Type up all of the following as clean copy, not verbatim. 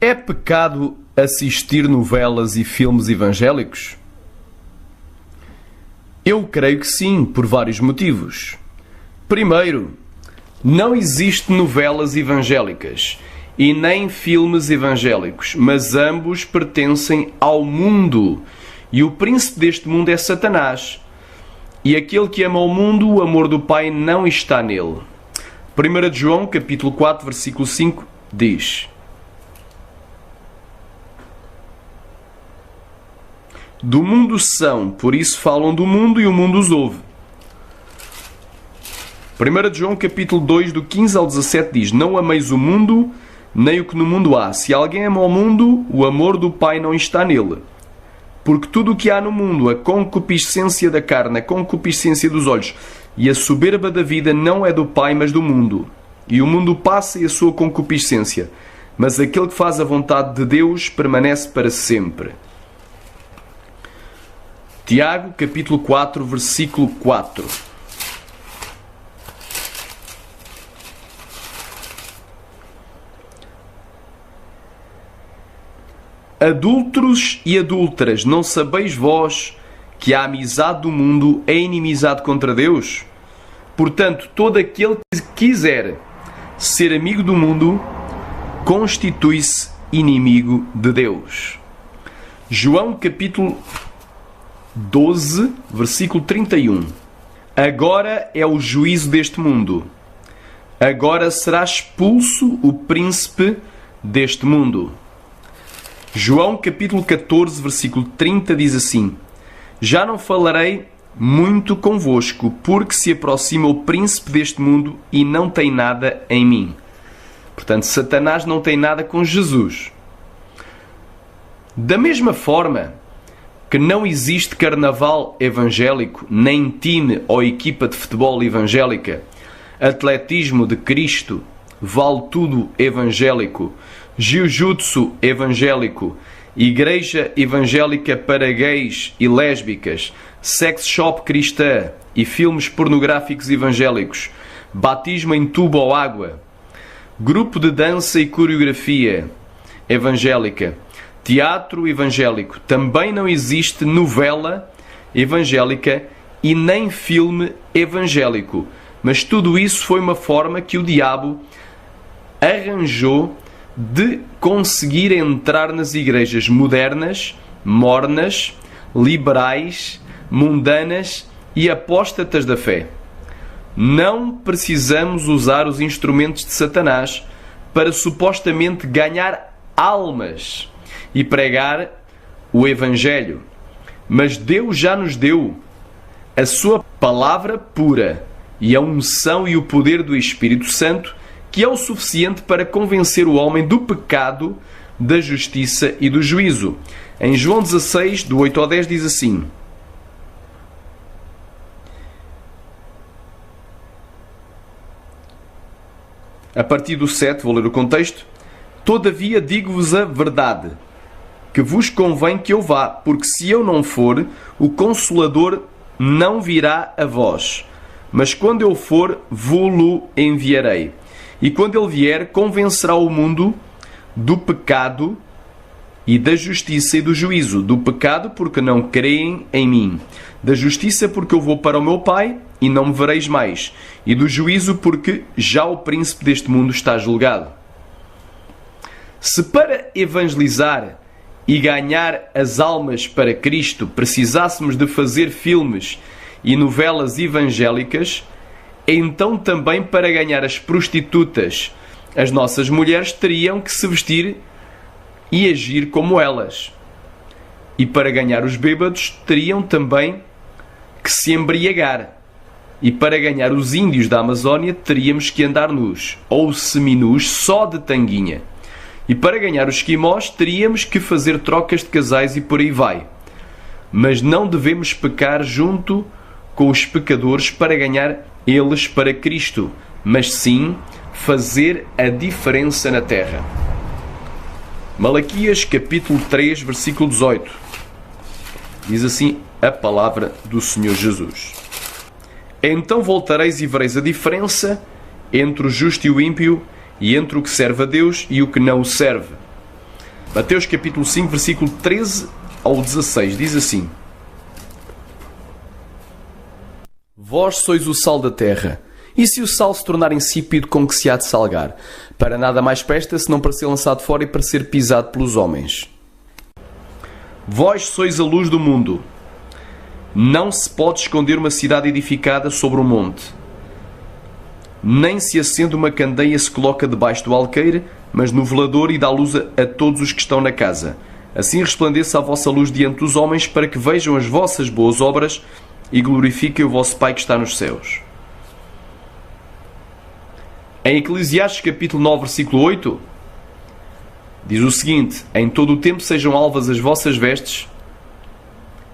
É pecado assistir novelas e filmes evangélicos? Eu creio que sim, por vários motivos. Primeiro, não existe novelas evangélicas e nem filmes evangélicos, mas ambos pertencem ao mundo. E o príncipe deste mundo é Satanás. E aquele que ama o mundo, o amor do Pai não está nele. 1 João, capítulo 4, versículo 5, diz: do mundo são, por isso falam do mundo e o mundo os ouve. 1 João capítulo 2, do 15 ao 17 diz: não ameis o mundo, nem o que no mundo há. Se alguém ama o mundo, o amor do Pai não está nele. Porque tudo o que há no mundo, a concupiscência da carne, a concupiscência dos olhos e a soberba da vida não é do Pai, mas do mundo. E o mundo passa e a sua concupiscência, mas aquele que faz a vontade de Deus permanece para sempre. Tiago, capítulo 4, versículo 4. Adúlteros e adúlteras, não sabeis vós que a amizade do mundo é inimizade contra Deus? Portanto, todo aquele que quiser ser amigo do mundo, constitui-se inimigo de Deus. João, capítulo 12, versículo 31. Agora é o juízo deste mundo. Agora será expulso o príncipe deste mundo. João capítulo 14, versículo 30 diz assim: já não falarei muito convosco, porque se aproxima o príncipe deste mundo e não tem nada em mim. Portanto, Satanás não tem nada com Jesus. Da mesma forma que não existe carnaval evangélico, nem time ou equipa de futebol evangélica, atletismo de Cristo, vale tudo evangélico, jiu-jitsu evangélico, igreja evangélica para gays e lésbicas, sex shop cristã e filmes pornográficos evangélicos, batismo em tubo ou água, grupo de dança e coreografia evangélica, teatro evangélico. Também não existe novela evangélica e nem filme evangélico. Mas tudo isso foi uma forma que o diabo arranjou de conseguir entrar nas igrejas modernas, mornas, liberais, mundanas e apóstatas da fé. Não precisamos usar os instrumentos de Satanás para supostamente ganhar almas e pregar o Evangelho. Mas Deus já nos deu a sua palavra pura e a unção e o poder do Espírito Santo, que é o suficiente para convencer o homem do pecado, da justiça e do juízo. Em João 16, do 8 ao 10, diz assim: a partir do 7, vou ler o contexto: todavia digo-vos a verdade, que vos convém que eu vá, porque se eu não for, o Consolador não virá a vós. Mas quando eu for, vô-lo enviarei. E quando ele vier, convencerá o mundo do pecado e da justiça e do juízo. Do pecado, porque não creem em mim. Da justiça, porque eu vou para o meu Pai e não me vereis mais. E do juízo, porque já o príncipe deste mundo está julgado. Se para evangelizar e ganhar as almas para Cristo precisássemos de fazer filmes e novelas evangélicas, então também para ganhar as prostitutas, as nossas mulheres teriam que se vestir e agir como elas. E para ganhar os bêbados teriam também que se embriagar. E para ganhar os índios da Amazónia teríamos que andar nus, ou seminus, só de tanguinha. E para ganhar os esquimós teríamos que fazer trocas de casais e por aí vai. Mas não devemos pecar junto com os pecadores para ganhar eles para Cristo, mas sim fazer a diferença na terra. Malaquias capítulo 3, versículo 18. Diz assim a palavra do Senhor Jesus: então voltareis e vereis a diferença entre o justo e o ímpio, e entre o que serve a Deus e o que não o serve. Mateus capítulo 5, versículo 13 ao 16, diz assim: Vós sois o sal da terra, e se o sal se tornar insípido, com que se há de salgar? Para nada mais presta, senão para ser lançado fora e para ser pisado pelos homens. Vós sois a luz do mundo. Não se pode esconder uma cidade edificada sobre um monte. Nem se acende uma candeia se coloca debaixo do alqueire, mas no velador, e dá luz a todos os que estão na casa. Assim resplandeça a vossa luz diante dos homens, para que vejam as vossas boas obras e glorifiquem o vosso Pai que está nos céus. Em Eclesiastes capítulo 9, versículo 8, diz o seguinte: Em todo o tempo sejam alvas as vossas vestes,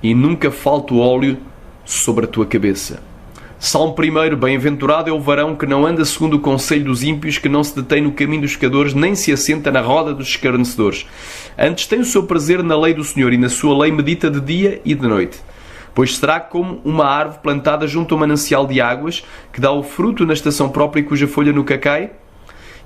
e nunca falte o óleo sobre a tua cabeça. Salmo 1. Bem-aventurado é o varão que não anda segundo o conselho dos ímpios, que não se detém no caminho dos pecadores, nem se assenta na roda dos escarnecedores. Antes tem o seu prazer na lei do Senhor, e na sua lei medita de dia e de noite. Pois será como uma árvore plantada junto a um manancial de águas, que dá o fruto na estação própria e cuja folha nunca cai,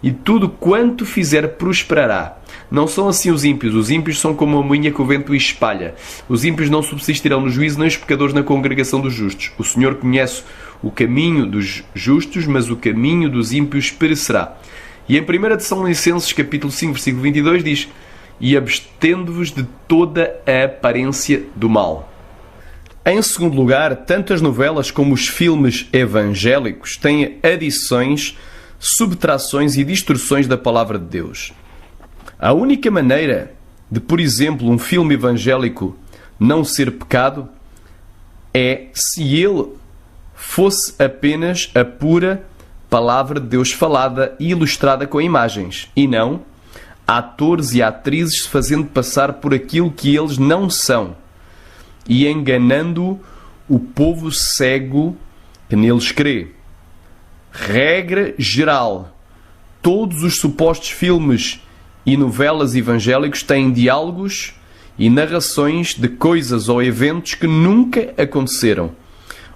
e tudo quanto fizer prosperará. Não são assim os ímpios são como a moinha que o vento espalha. Os ímpios não subsistirão no juízo, nem os pecadores na congregação dos justos. O Senhor conhece o caminho dos justos, mas o caminho dos ímpios perecerá. E em 1 Tessalonicenses capítulo 5, versículo 22 diz: E abstendo-vos de toda a aparência do mal. Em segundo lugar, tanto as novelas como os filmes evangélicos têm adições, subtrações e distorções da palavra de Deus. A única maneira de, por exemplo, um filme evangélico não ser pecado é se ele fosse apenas a pura palavra de Deus falada e ilustrada com imagens, e não atores e atrizes se fazendo passar por aquilo que eles não são e enganando o povo cego que neles crê. Regra geral, todos os supostos filmes e novelas evangélicos têm diálogos e narrações de coisas ou eventos que nunca aconteceram,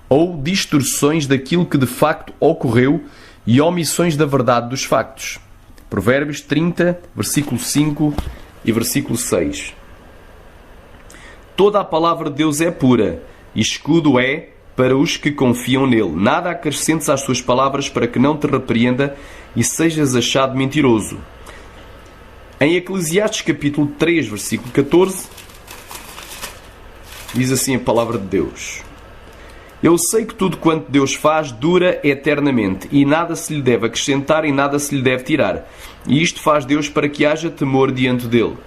ou distorções daquilo que de facto ocorreu e omissões da verdade dos factos. Provérbios 30, versículo 5 e versículo 6. Toda a palavra de Deus é pura, e escudo é para os que confiam nele. Nada acrescentes às suas palavras, para que não te repreenda e sejas achado mentiroso. Em Eclesiastes capítulo 3, versículo 14, diz assim a palavra de Deus: Eu sei que tudo quanto Deus faz dura eternamente, e nada se lhe deve acrescentar e nada se lhe deve tirar. E isto faz Deus para que haja temor diante dele.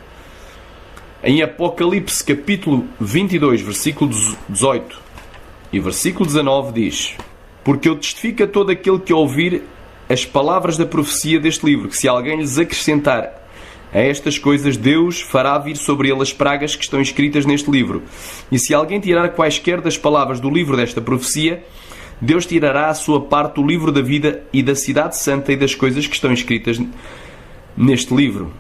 Em Apocalipse capítulo 22, versículo 18 e versículo 19 diz: Porque eu testifico a todo aquele que ouvir as palavras da profecia deste livro, que se alguém lhes acrescentar a estas coisas, Deus fará vir sobre ele as pragas que estão escritas neste livro. E se alguém tirar quaisquer das palavras do livro desta profecia, Deus tirará a sua parte do livro da vida e da cidade santa e das coisas que estão escritas neste livro.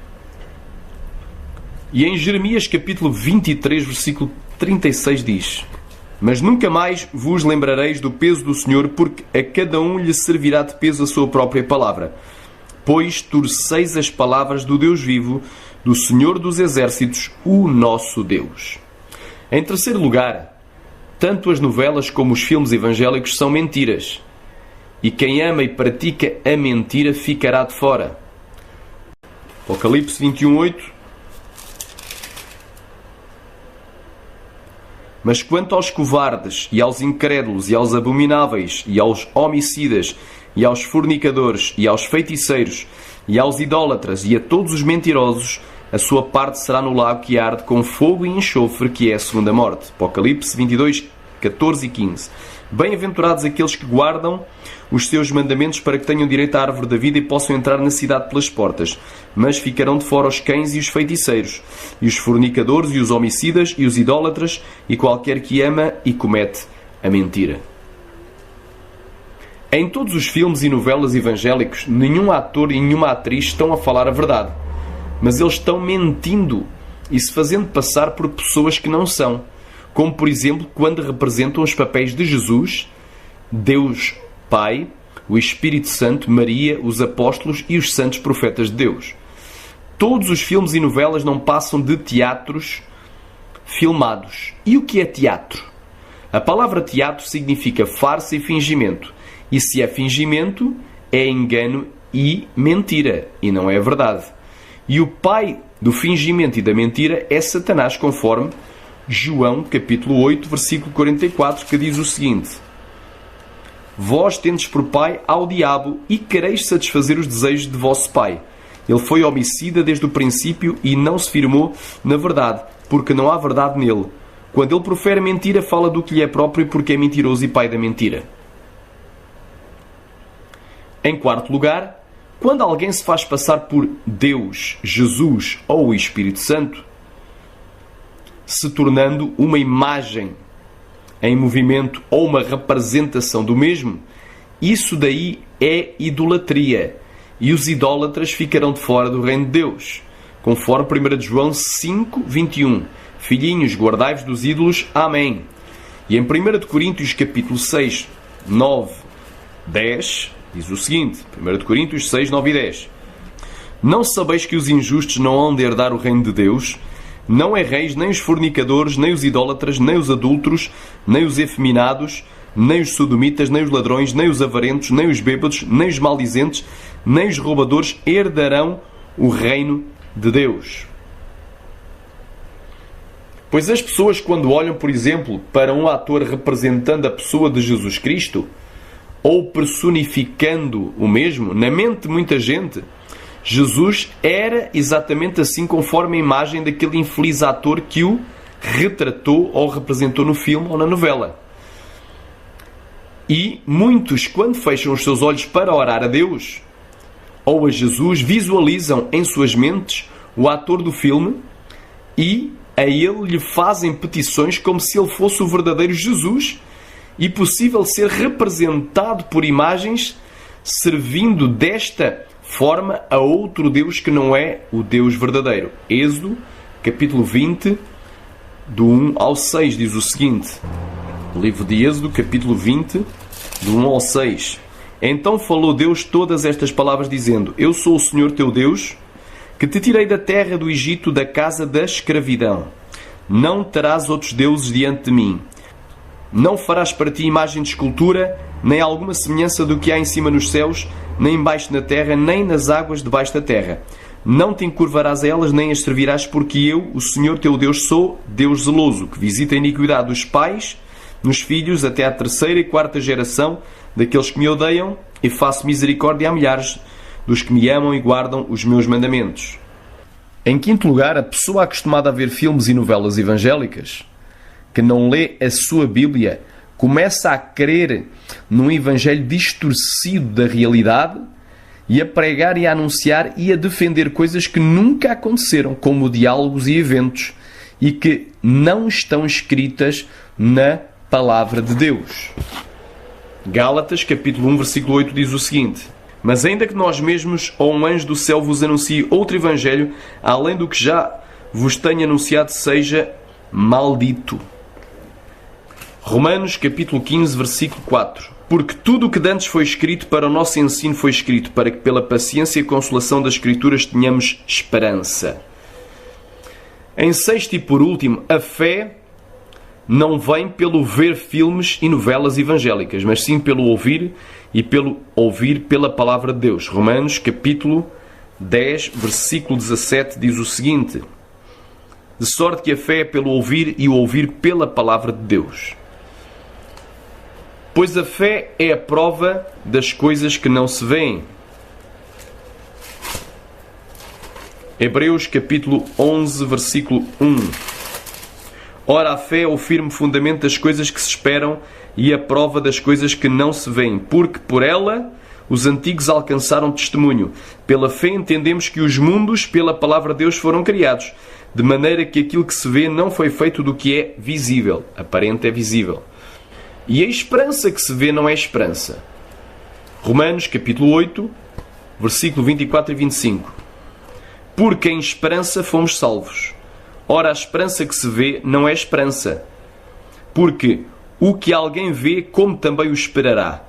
E em Jeremias capítulo 23, versículo 36 diz: Mas nunca mais vos lembrareis do peso do Senhor, porque a cada um lhe servirá de peso a sua própria palavra. Pois torceis as palavras do Deus vivo, do Senhor dos Exércitos, o nosso Deus. Em terceiro lugar, tanto as novelas como os filmes evangélicos são mentiras. E quem ama e pratica a mentira ficará de fora. Apocalipse 21, 8. Mas quanto aos covardes, e aos incrédulos, e aos abomináveis, e aos homicidas, e aos fornicadores, e aos feiticeiros, e aos idólatras, e a todos os mentirosos, a sua parte será no lago que arde com fogo e enxofre, que é a segunda morte. Apocalipse 22, 14 e 15. Bem-aventurados aqueles que guardam os seus mandamentos, para que tenham direito à árvore da vida e possam entrar na cidade pelas portas. Mas ficarão de fora os cães e os feiticeiros, e os fornicadores, e os homicidas, e os idólatras, e qualquer que ama e comete a mentira. Em todos os filmes e novelas evangélicos, nenhum ator e nenhuma atriz estão a falar a verdade. Mas eles estão mentindo e se fazendo passar por pessoas que não são. Como, por exemplo, quando representam os papéis de Jesus, Deus Pai, o Espírito Santo, Maria, os apóstolos e os santos profetas de Deus. Todos os filmes e novelas não passam de teatros filmados. E o que é teatro? A palavra teatro significa farsa e fingimento. E se é fingimento, é engano e mentira. E não é verdade. E o pai do fingimento e da mentira é Satanás, conforme João capítulo 8, versículo 44, que diz o seguinte: Vós tendes por pai ao diabo e quereis satisfazer os desejos de vosso pai. Ele foi homicida desde o princípio e não se firmou na verdade, porque não há verdade nele. Quando ele profere mentira, fala do que lhe é próprio, porque é mentiroso e pai da mentira. Em quarto lugar, quando alguém se faz passar por Deus, Jesus ou o Espírito Santo, se tornando uma imagem em movimento ou uma representação do mesmo, isso daí é idolatria. E os idólatras ficarão de fora do reino de Deus. Conforme 1 João 5, 21. Filhinhos, guardai-vos dos ídolos. Amém. E em 1 Coríntios capítulo 6, 9, 10, diz o seguinte. 1 Coríntios 6, 9 e 10. Não sabeis que os injustos não hão de herdar o reino de Deus? Não erreis nem os fornicadores, nem os idólatras, nem os adúlteros, nem os efeminados, nem os sodomitas, nem os ladrões, nem os avarentos, nem os bêbados, nem os maldizentes, nem os roubadores herdarão o reino de Deus. Pois as pessoas, quando olham, por exemplo, para um ator representando a pessoa de Jesus Cristo, ou personificando o mesmo, na mente de muita gente, Jesus era exatamente assim, conforme a imagem daquele infeliz ator que o retratou ou representou no filme ou na novela. E muitos, quando fecham os seus olhos para orar a Deus ou a Jesus, visualizam em suas mentes o ator do filme e a ele lhe fazem petições como se ele fosse o verdadeiro Jesus e possível ser representado por imagens, servindo desta forma a outro Deus que não é o Deus verdadeiro. Êxodo, capítulo 20, do 1 ao 6, diz o seguinte. O livro de Êxodo, capítulo 20, do 1 ao 6. Então falou Deus todas estas palavras, dizendo: Eu sou o Senhor teu Deus, que te tirei da terra do Egito, da casa da escravidão. Não terás outros deuses diante de mim. Não farás para ti imagem de escultura, nem alguma semelhança do que há em cima nos céus, nem embaixo na terra, nem nas águas debaixo da terra. Não te encurvarás a elas, nem as servirás, porque eu, o Senhor teu Deus, sou Deus zeloso, que visita a iniquidade dos pais nos filhos até à terceira e quarta geração daqueles que me odeiam, e faço misericórdia a milhares dos que me amam e guardam os meus mandamentos. Em quinto lugar, a pessoa acostumada a ver filmes e novelas evangélicas, que não lê a sua Bíblia, começa a crer num evangelho distorcido da realidade e a pregar e a anunciar e a defender coisas que nunca aconteceram, como diálogos e eventos, e que não estão escritas na Palavra de Deus. Gálatas, capítulo 1, versículo 8, diz o seguinte: Mas ainda que nós mesmos ou um anjo do céu vos anuncie outro evangelho, além do que já vos tenho anunciado, seja maldito. Romanos, capítulo 15, versículo 4. Porque tudo o que dantes foi escrito para o nosso ensino foi escrito, para que pela paciência e consolação das Escrituras tenhamos esperança. Em sexto e por último, a fé não vem pelo ver filmes e novelas evangélicas, mas sim pelo ouvir e pelo ouvir pela Palavra de Deus. Romanos, capítulo 10, versículo 17, diz o seguinte: De sorte que a fé é pelo ouvir e o ouvir pela Palavra de Deus. Pois a fé é a prova das coisas que não se veem. Hebreus capítulo 11, versículo 1. Ora, a fé é o firme fundamento das coisas que se esperam e a prova das coisas que não se veem, porque por ela os antigos alcançaram testemunho. Pela fé entendemos que os mundos, pela palavra de Deus, foram criados, de maneira que aquilo que se vê não foi feito do que é visível. Aparente é visível. E a esperança que se vê não é esperança. Romanos, capítulo 8, versículo 24 e 25. Porque em esperança fomos salvos. Ora, a esperança que se vê não é esperança. Porque o que alguém vê, como também o esperará.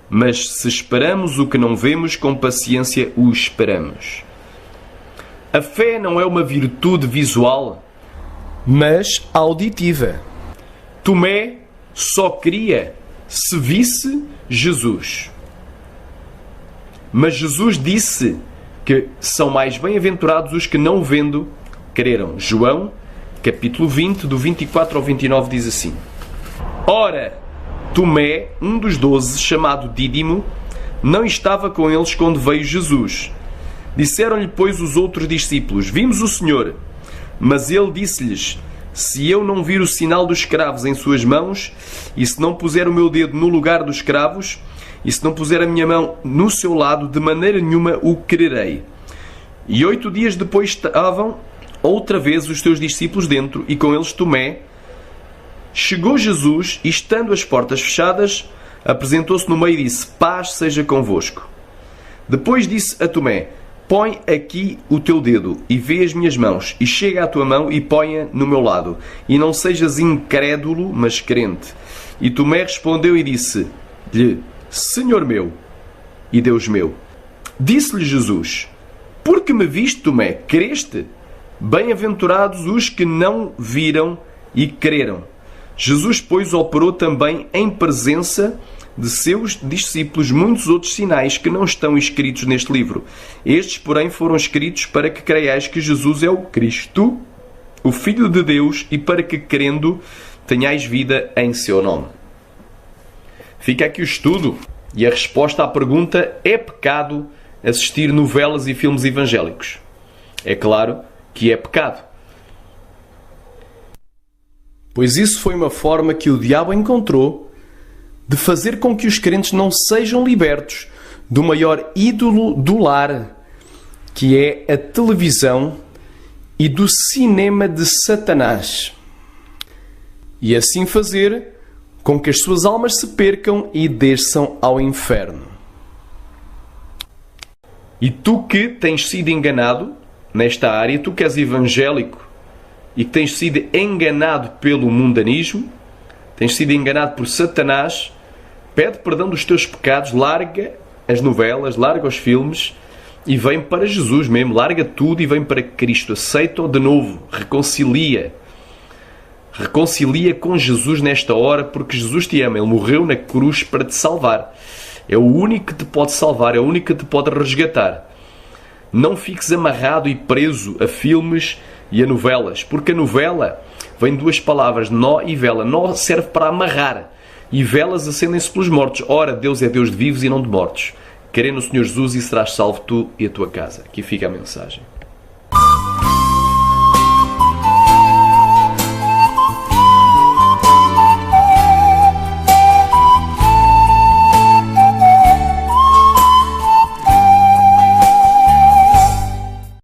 Mas se esperamos o que não vemos, com paciência o esperamos. A fé não é uma virtude visual, mas auditiva. Tomé só cria se visse Jesus. Mas Jesus disse que são mais bem-aventurados os que não vendo creram. João, capítulo 20, do 24 ao 29, diz assim: Ora, Tomé, um dos 12, chamado Dídimo, não estava com eles quando veio Jesus. Disseram-lhe, pois, os outros discípulos: Vimos o Senhor. Mas ele disse-lhes: Se eu não vir o sinal dos cravos em suas mãos, e se não puser o meu dedo no lugar dos cravos, e se não puser a minha mão no seu lado, de maneira nenhuma o crerei. E 8 dias depois estavam outra vez os seus discípulos dentro, e com eles Tomé. Chegou Jesus, e estando as portas fechadas, apresentou-se no meio e disse: Paz seja convosco. Depois disse a Tomé: Põe aqui o teu dedo e vê as minhas mãos, e chega a tua mão e põe-a no meu lado, e não sejas incrédulo, mas crente. E Tomé respondeu e disse-lhe: Senhor meu e Deus meu. Disse-lhe Jesus: Porque me viste, Tomé, creste? Bem-aventurados os que não viram e creram. Jesus, pois, operou também em presença de seus discípulos muitos outros sinais que não estão escritos neste livro. Estes, porém, foram escritos para que creiais que Jesus é o Cristo, o Filho de Deus, e para que, crendo, tenhais vida em seu nome. Fica aqui o estudo e a resposta à pergunta: é pecado assistir novelas e filmes evangélicos? É claro que é pecado. Pois isso foi uma forma que o diabo encontrou de fazer com que os crentes não sejam libertos do maior ídolo do lar, que é a televisão, e do cinema de Satanás. E assim fazer com que as suas almas se percam e desçam ao inferno. E tu que tens sido enganado nesta área, tu que és evangélico e que tens sido enganado pelo mundanismo, tens sido enganado por Satanás, pede perdão dos teus pecados, larga as novelas, larga os filmes e vem para Jesus mesmo. Larga tudo e vem para Cristo. Aceita-o de novo. Reconcilia. Reconcilia com Jesus nesta hora, porque Jesus te ama. Ele morreu na cruz para te salvar. É o único que te pode salvar. É o único que te pode resgatar. Não fiques amarrado e preso a filmes e a novelas, porque a novela vem de duas palavras, nó e vela. Nó serve para amarrar e velas acendem-se pelos mortos. Ora, Deus é Deus de vivos e não de mortos. Crê no Senhor Jesus e serás salvo tu e a tua casa. Aqui fica a mensagem.